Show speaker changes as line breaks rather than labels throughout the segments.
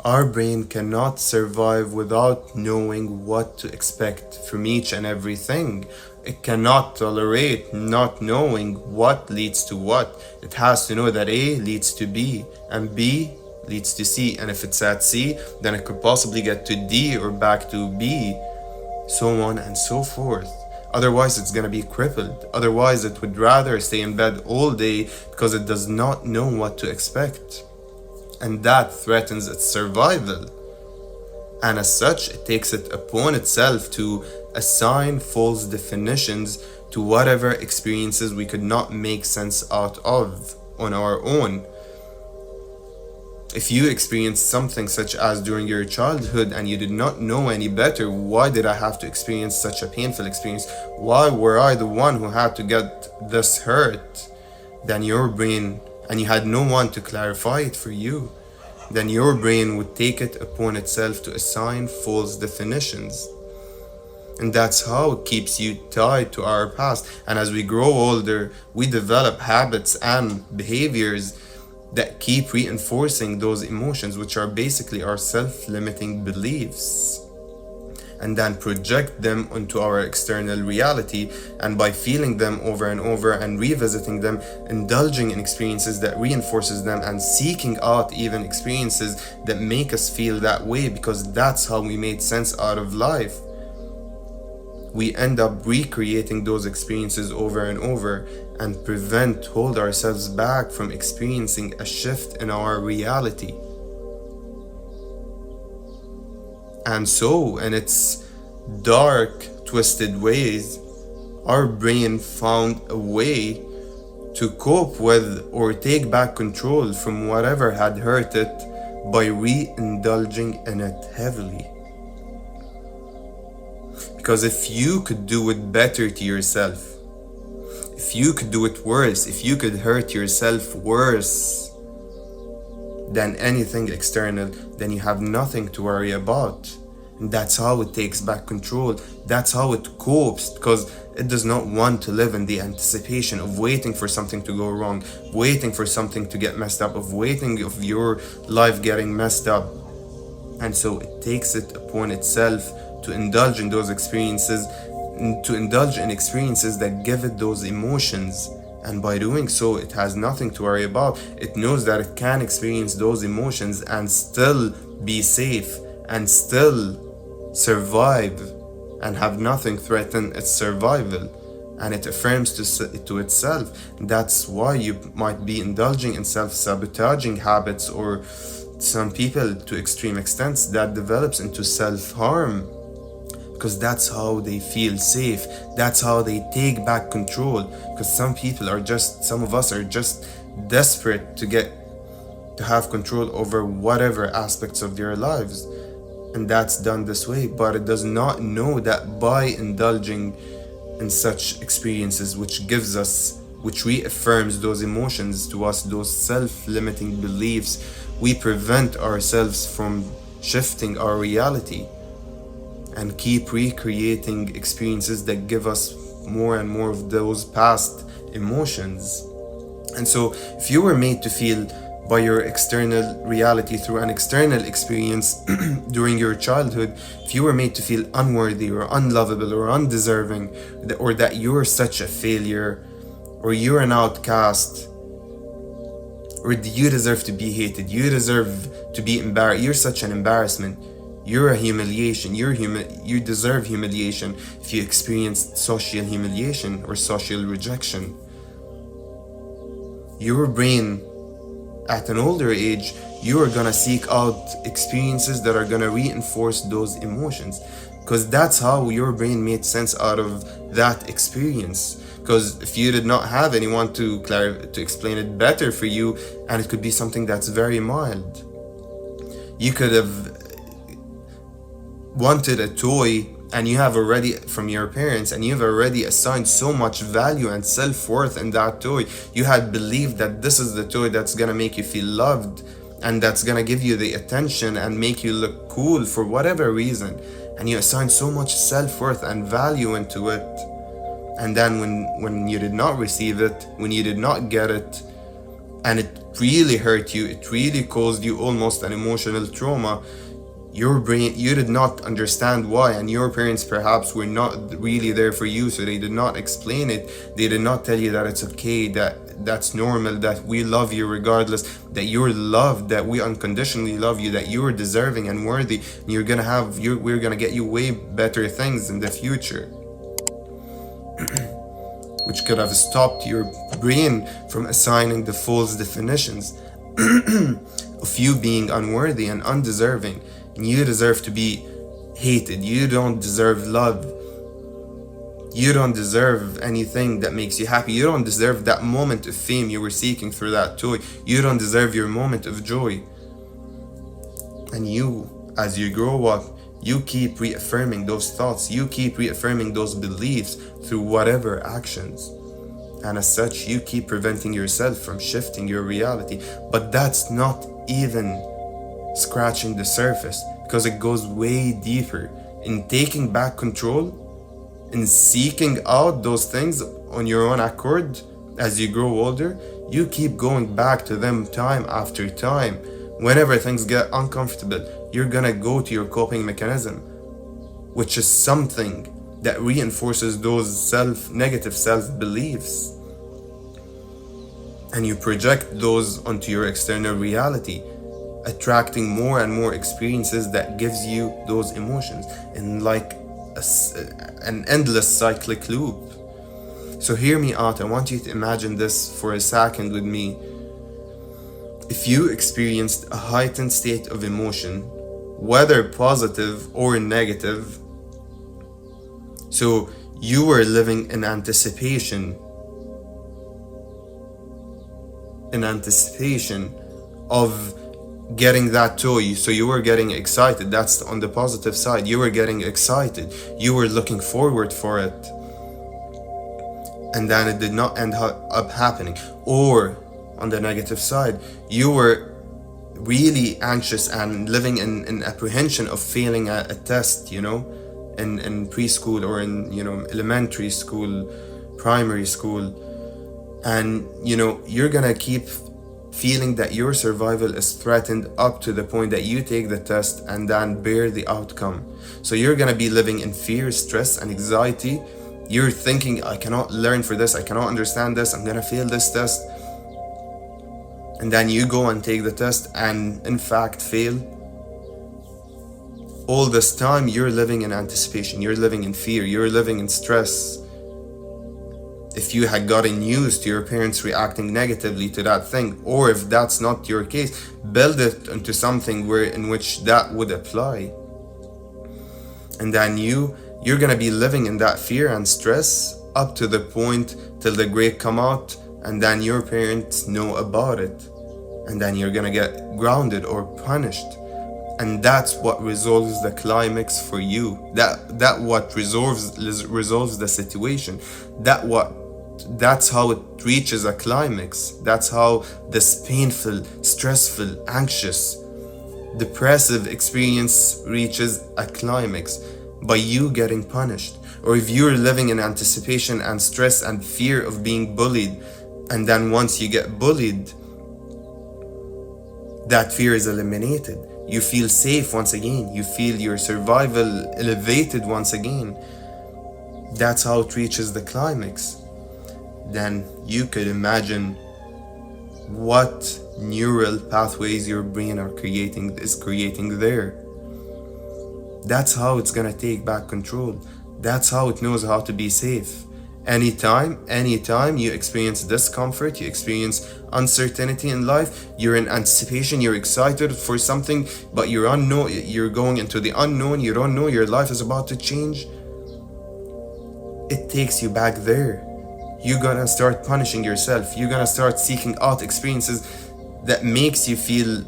Our brain cannot survive without knowing what to expect from each and everything. It cannot tolerate not knowing what leads to what. It has to know that A leads to B and B leads to C. And if it's at C, then it could possibly get to D or back to B, so on and so forth. Otherwise, it's gonna be crippled. Otherwise, it would rather stay in bed all day because it does not know what to expect. And that threatens its survival. And as such, it takes it upon itself to assign false definitions to whatever experiences we could not make sense out of on our own. If you experienced something such as during your childhood and you did not know any better, why did I have to experience such a painful experience? Why were I the one who had to get this hurt? Then your brain, and you had no one to clarify it for you, then your brain would take it upon itself to assign false definitions. And that's how it keeps you tied to our past. And as we grow older, we develop habits and behaviors that keep reinforcing those emotions, which are basically our self-limiting beliefs, and then project them onto our external reality. And by feeling them over and over and revisiting them, indulging in experiences that reinforces them, and seeking out even experiences that make us feel that way, because that's how we made sense out of life, we end up recreating those experiences over and over and hold ourselves back from experiencing a shift in our reality. And so, in its dark, twisted ways, our brain found a way to cope with or take back control from whatever had hurt it by re-indulging in it heavily. Because if you could do it better to yourself, if you could do it worse, if you could hurt yourself worse than anything external, then you have nothing to worry about. And that's how it takes back control. That's how it copes, because it does not want to live in the anticipation of waiting for something to go wrong, waiting for something to get messed up, of waiting of your life getting messed up. And so it takes it upon itself to indulge in those experiences, to indulge in experiences that give it those emotions. And by doing so, it has nothing to worry about. It knows that it can experience those emotions and still be safe and still survive and have nothing threaten its survival. And it affirms to itself. That's why you might be indulging in self-sabotaging habits, or some people to extreme extents that develops into self-harm, because that's how they feel safe. That's how they take back control. Because some of us are just desperate to have control over whatever aspects of their lives. And that's done this way, but it does not know that by indulging in such experiences, which reaffirms those emotions to us, those self-limiting beliefs, we prevent ourselves from shifting our reality and keep recreating experiences that give us more and more of those past emotions. And so if you were made to feel by your external reality through an external experience during your childhood, if you were made to feel unworthy or unlovable or undeserving, or that you're such a failure, or you're an outcast, or you deserve to be hated, you deserve to be embarrassed, you're such an embarrassment, you're a humiliation, you deserve humiliation, if you experienced social humiliation or social rejection, your brain at an older age, you are gonna seek out experiences that are gonna reinforce those emotions, because that's how your brain made sense out of that experience. Because if you did not have anyone to explain it better for you, and it could be something that's very mild, you could have wanted a toy, and you have already from your parents, and you've already assigned so much value and self-worth in that toy. You had believed that this is the toy that's gonna make you feel loved, and that's gonna give you the attention and make you look cool for whatever reason, and you assigned so much self-worth and value into it. And then when you did not receive it, when you did not get it and it really hurt you, it really caused you almost an emotional trauma. Your brain, you did not understand why, and your parents perhaps were not really there for you, so they did not explain it. They did not tell you that it's okay, that that's normal, that we love you regardless, that you're loved, that we unconditionally love you, that you're deserving and worthy, and we're gonna get you way better things in the future, which could have stopped your brain from assigning the false definitions of you being unworthy and undeserving. And you deserve to be hated. You don't deserve love. You don't deserve anything that makes you happy. You don't deserve that moment of fame you were seeking through that toy. You don't deserve your moment of joy. And you, as you grow up, you keep reaffirming those thoughts. You keep reaffirming those beliefs through whatever actions. And as such, you keep preventing yourself from shifting your reality. But that's not even scratching the surface, because it goes way deeper. In taking back control, in seeking out those things on your own accord as you grow older, you keep going back to them time after time. Whenever things get uncomfortable, you're gonna go to your coping mechanism, which is something that reinforces those negative self-beliefs. And you project those onto your external reality, attracting more and more experiences that gives you those emotions in like an endless cyclic loop. So hear me out. I want you to imagine this for a second with me. If you experienced a heightened state of emotion, whether positive or negative, so you were living in anticipation of getting that toy, so you were getting excited. That's on the positive side. You were getting excited, you were looking forward for it, and then it did not end up happening. Or on the negative side, you were really anxious and living in apprehension of failing a test, in preschool or in elementary school, primary school, and you're gonna keep feeling that your survival is threatened up to the point that you take the test and then bear the outcome. So you're gonna be living in fear, stress, and anxiety. You're thinking, I cannot learn for this, I cannot understand this, I'm gonna fail this test. And then you go and take the test and in fact fail. All this time you're living in anticipation, you're living in fear, you're living in stress. If you had gotten used to your parents reacting negatively to that thing, or if that's not your case, build it into something in which that would apply. And then you're gonna be living in that fear and stress up to the point till the grade come out, and then your parents know about it, and then you're gonna get grounded or punished. And that's what resolves the climax for you. That what resolves the situation. That's how it reaches a climax. That's how this painful, stressful, anxious, depressive experience reaches a climax, by you getting punished. Or if you're living in anticipation and stress and fear of being bullied, and then once you get bullied, that fear is eliminated. You feel safe once again. You feel your survival elevated once again. That's how it reaches the climax. Then you could imagine what neural pathways your brain is creating there. That's how it's gonna take back control. That's how it knows how to be safe. Anytime you experience discomfort, you experience uncertainty in life, you're in anticipation, you're excited for something, but you're going into the unknown, you don't know your life is about to change. It takes you back there. You're gonna start punishing yourself. You're gonna start seeking out experiences that makes you feel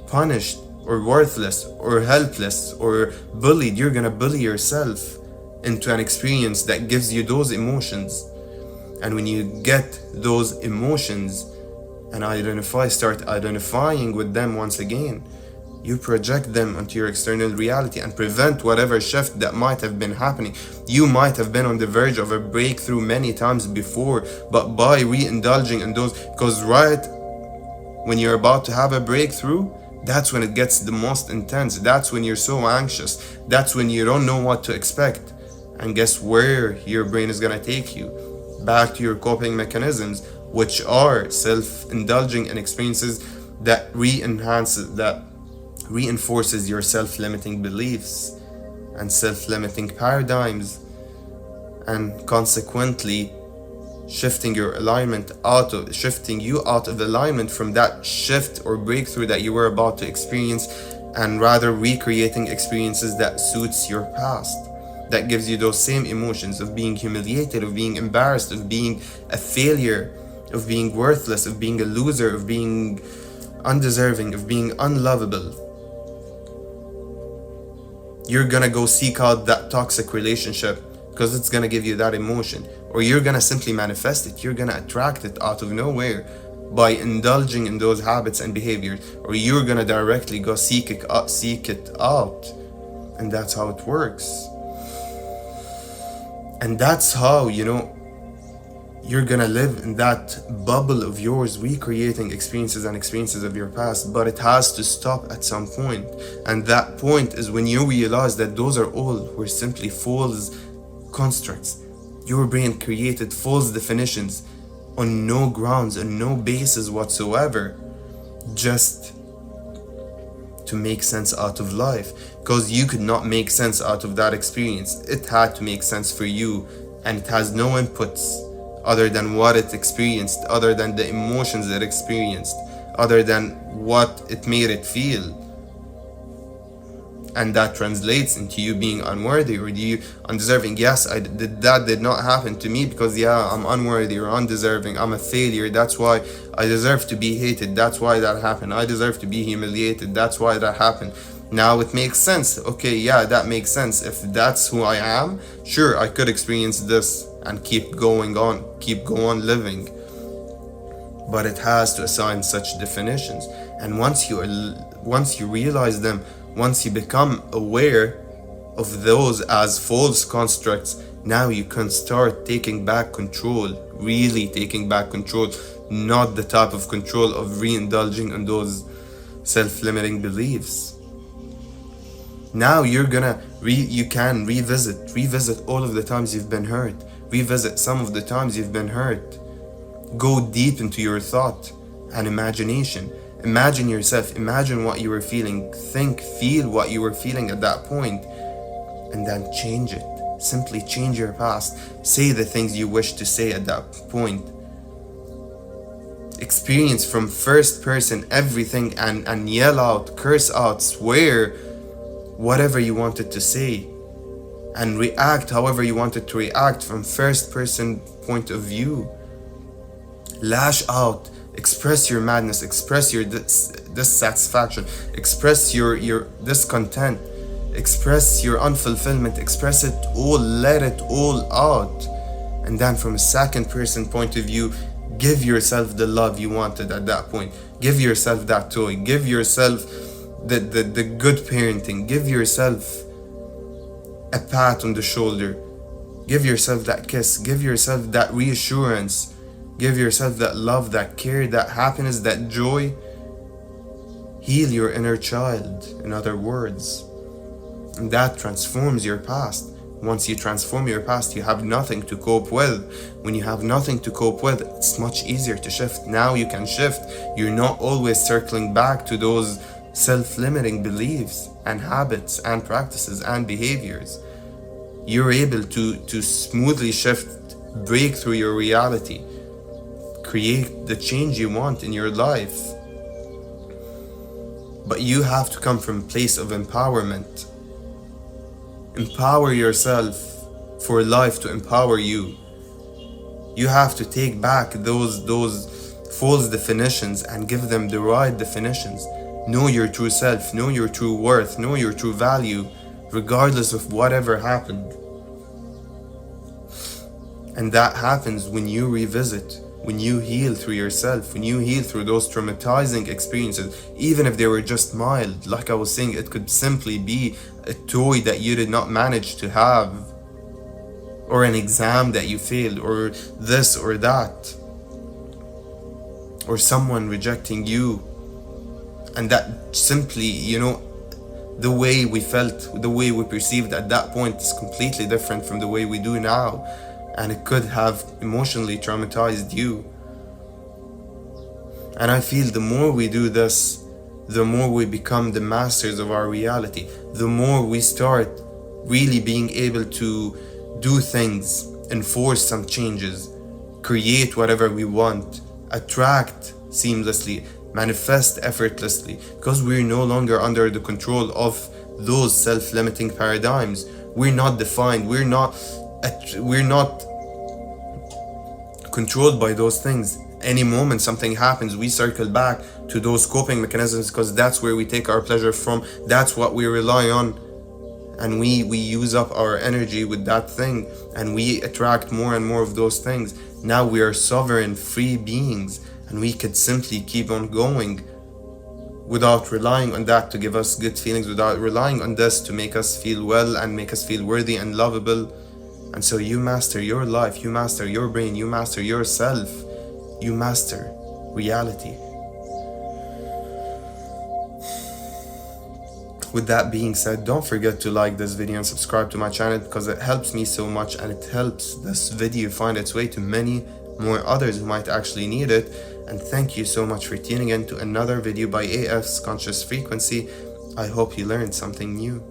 punished or worthless or helpless or bullied. You're gonna bully yourself into an experience that gives you those emotions. And when you get those emotions and start identifying with them once again, you project them onto your external reality and prevent whatever shift that might have been happening. You might have been on the verge of a breakthrough many times before, but by re-indulging in those, because When you're about to have a breakthrough, that's when it gets the most intense. That's when you're so anxious. That's when you don't know what to expect. And guess where your brain is gonna take you? Back to your coping mechanisms, which are self-indulging in experiences that reinforces your self-limiting beliefs and self-limiting paradigms, and consequently shifting you out of alignment from that shift or breakthrough that you were about to experience, and rather recreating experiences that suits your past, that gives you those same emotions of being humiliated, of being embarrassed, of being a failure, of being worthless, of being a loser, of being undeserving, of being unlovable. You're gonna go seek out that toxic relationship because it's gonna give you that emotion, or you're gonna simply manifest it. You're gonna attract it out of nowhere by indulging in those habits and behaviors, or you're gonna directly go seek it out, and that's how it works. And that's how, you're gonna live in that bubble of yours, recreating experiences of your past. But it has to stop at some point, and that point is when you realize that those are all were simply false constructs. Your brain created false definitions on no grounds, on no basis whatsoever, just to make sense out of life, because you could not make sense out of that experience. It had to make sense for you, and it has no inputs other than what it experienced, other than the emotions it experienced, other than what it made it feel. And that translates into you being unworthy or you undeserving. Yes, that did not happen to me because I'm unworthy or undeserving. I'm a failure. That's why I deserve to be hated. That's why that happened. I deserve to be humiliated. That's why that happened. Now it makes sense. Okay, that makes sense. If that's who I am, sure, I could experience this and keep going on living. But it has to assign such definitions. And once you realize them, once you become aware of those as false constructs, now you can start taking back control, really taking back control, not the type of control of re-indulging in those self-limiting beliefs. Now you can revisit all of the times you've been hurt, revisit some of the times you've been hurt. Go deep into your thought and imagination. Imagine yourself, imagine what you were feeling, feel what you were feeling at that point, and then change it. Simply change your past. Say the things you wish to say at that point. Experience from first person everything and yell out, curse out, swear, whatever you wanted to say, and react however you wanted to react from first person point of view. Lash out. Express your madness, express your dissatisfaction, express your discontent, express your unfulfillment, express it all, let it all out. And then from a second person point of view, give yourself the love you wanted at that point. Give yourself that toy, give yourself the good parenting, give yourself a pat on the shoulder, give yourself that kiss, give yourself that reassurance. Give yourself that love, that care, that happiness, that joy. Heal your inner child, in other words. And that transforms your past. Once you transform your past, you have nothing to cope with. When you have nothing to cope with, it's much easier to shift. Now you can shift. You're not always circling back to those self-limiting beliefs and habits and practices and behaviors. You're able to smoothly shift, break through your reality, create the change you want in your life. But you have to come from a place of empowerment. Empower yourself for life to empower you. You have to take back those false definitions and give them the right definitions. Know your true self, know your true worth, know your true value, regardless of whatever happened. And that happens when you revisit, when you heal through yourself, when you heal through those traumatizing experiences, even if they were just mild. Like I was saying, it could simply be a toy that you did not manage to have, or an exam that you failed, or this or that. or someone rejecting you, and that simply, the way we felt, the way we perceived at that point is completely different from the way we do now, and it could have emotionally traumatized you. And I feel the more we do this, the more we become the masters of our reality, the more we start really being able to do things, enforce some changes, create whatever we want, attract seamlessly, manifest effortlessly, because we're no longer under the control of those self-limiting paradigms. We're not defined, we're not controlled by those things. Any moment something happens, we circle back to those coping mechanisms because that's where we take our pleasure from, that's what we rely on, and we use up our energy with that thing, and we attract more and more of those things. Now we are sovereign, free beings, and we could simply keep on going without relying on that to give us good feelings, without relying on this to make us feel well and make us feel worthy and lovable. And so you master your life, you master your brain, you master yourself, you master reality. With that being said, don't forget to like this video and subscribe to my channel, because it helps me so much, and it helps this video find its way to many more others who might actually need it. And thank you so much for tuning in to another video by AF's Conscious Frequency. I hope you learned something new.